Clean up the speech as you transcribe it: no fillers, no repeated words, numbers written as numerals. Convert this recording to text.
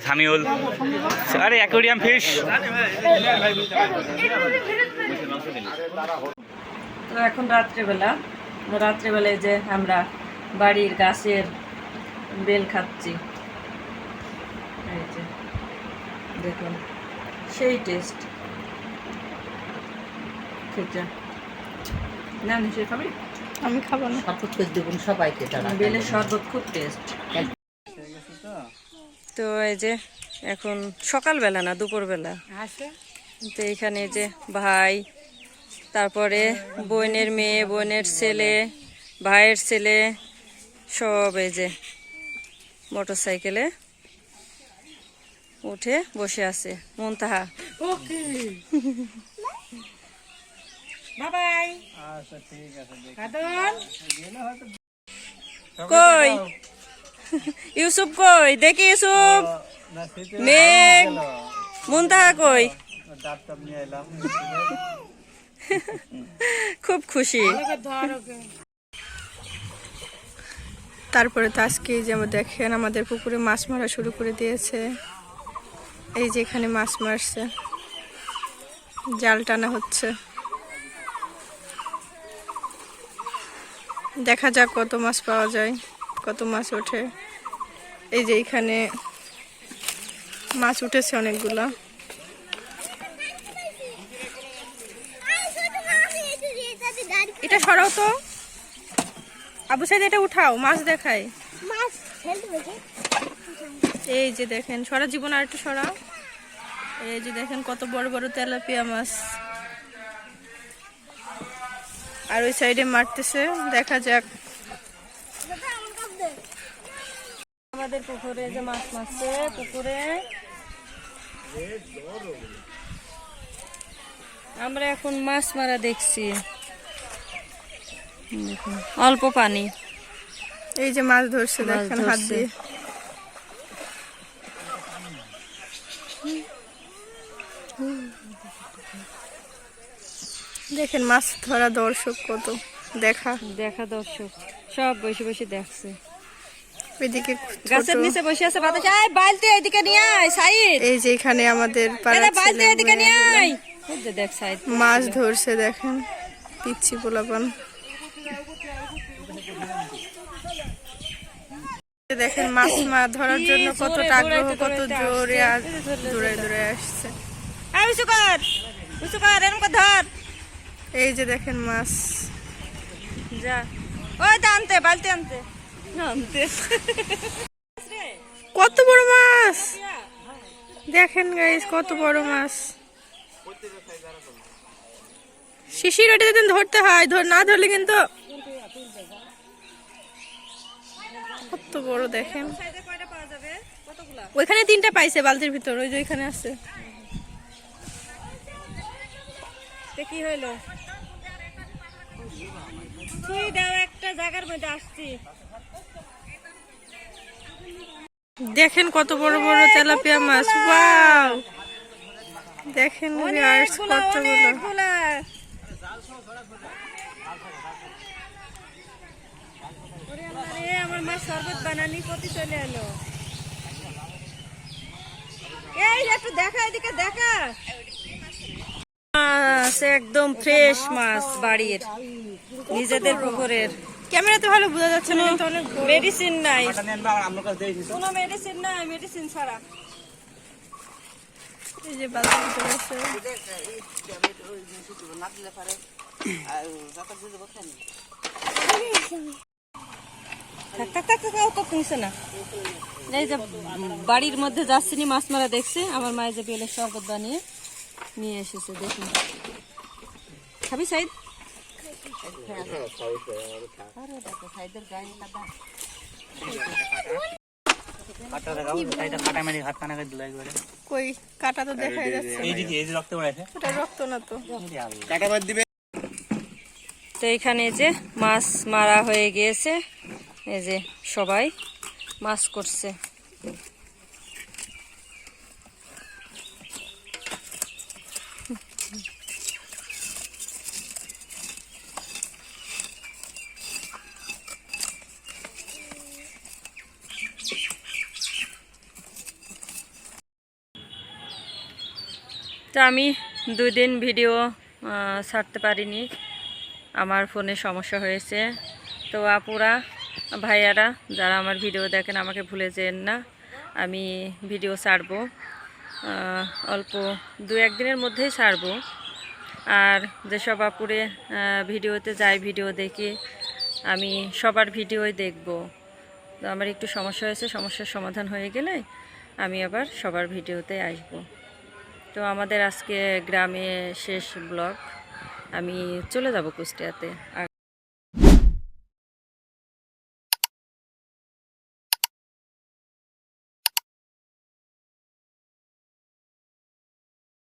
সামিউল আরে aquarium fish. তো এখন রাত্রেবেলায় যে আমরা বাড়ির গাছের বেল খাচ্ছি, এই যে দেখুন সেই টেস্ট খেতে। না নিশ্চয়ই খাবি? আমি খাবো না। শরবত করে দেবুন সবাইকে। বেলের শরবত খুব টেস্ট। তো এই যে এখন সকালবেলা না দুপুরবেলা, তো এখানে যে ভাই, তারপরে বোনের মেয়ে, বোনের ছেলে, ভাইয়ের ছেলে সব এই যে মোটর সাইকেলে উঠে বসে আছে। মুনতাহা কই? ইউসুফ কই? দেখি ইউসুফ, মেঘ, মুনতাহা কই? খুব খুশি। তারপরে তো আজকে যেমন দেখেন আমাদের পুকুরে মাছ মারা শুরু করে দিয়েছে। এই যে এখানে মাছ মারছে, জাল টানা হচ্ছে। দেখা যাক কত মাছ পাওয়া যায়, কত মাছ ওঠে। এই যে এখানে মাছ উঠেছে অনেকগুলা। এটা সরাও তো আবু সাইদ, এটা উঠাও, মাছ দেখাই। এই যে দেখেন, সরা জীবন আর একটু সরাও। এই যে দেখেন কত বড় বড় তেলাপিয়া মাছ, আর ওই সাইডে মারতেছে। দেখা যাক। আমাদের পুকুরে যে মাছ মারছে, পুকুরে আমরা এখন মাছ মারা দেখছি। অল্প পানি, এই যে মাছ ধরছে দেখেন হাত দিয়ে। দেখেন মাছ ধরা দর্শক কত দেখা দর্শক সব বসে বসে দেখছে। ওইদিকে গাছের নিচে বসে আছে, বাতাস। আয় বালতি এদিকে নিয়ে আয় সাইদ। এই যে এখানে আমাদের বালতি এদিকে নিয়ে আয়। দেখ সাইদ মাছ ধরছে দেখেন, পিচ্ছি পোলাপান। দেখেন মাছ ধরার জন্য কতটা আগ্রহ, কত জোরে দৌড়ে দৌড়ে আসছে। ধর। এই যে দেখেন মাছ, যা ওই তো আনতে, বালতি আনতে আনতে। কত বড় মাছ দেখেন গাইস, কত বড় মাছ। শিশির ওটা যদি ধরতে হয়, না ধরলে কিন্তু। কত বড় দেখেন, ওইখানে 3টা পাইছে বালতির ভিতর, ওই যে ওইখানে আছে। কি হইলো? একটা জায়গার মধ্যে আসছি। দেখেন কত বড় বড় তেলাপিয়া মাছ। ওয়াও, দেখেন কতগুলো। আমার মা শরবত বানানি কত চলে এলো। এই একটু দেখা, এদিকে দেখা। একদম ফ্রেশ মাছ বাড়ির, নিজেদের পুকুরের। ক্যামেরাতে ভালো বোঝা যাচ্ছে না, কিন্তু অনেক মেডিসিন নাই, কোনো মেডিসিন নাই, মেডিসিন ছাড়া। এই যে বালতির ভিতরে আছে। এই যে বাড়ির মধ্যে যাচ্ছি মাছ মারা দেখছি, আমার মায়ের যে বেলের শরবত বানিয়ে নিয়ে এসেছে। দেখুন, খাবি সাইদ? কই কাটা তো দেখা যাচ্ছে, রক্ত না তো। তো এখানে যে মাছ মারা হয়ে গিয়েছে, এই যে সবাই মাছ করছে। তো আমি 2 দিন ভিডিও ছাড়তে পারিনি, আমার ফোনে সমস্যা হয়েছে। তো আপুরা ভাইয়ারা যারা আমার ভিডিও দেখেন আমাকে ভুলে যেন না, আমি ভিডিও ছাড়বো, অল্প 2-1 দিনের মধ্যেই ছাড়বো। আর যেসব আপুরে ভিডিওতে যাই, ভিডিও দেখি, আমি সবার ভিডিওই দেখব। তো আমার একটু সমস্যা হয়েছে, সমস্যার সমাধান হয়ে গেলে আমি আবার সবার ভিডিওতে আসব। তো আমাদের আজকে গ্রামে শেষ ব্লগ, আমি চলে যাব কুষ্টিয়াতে। আর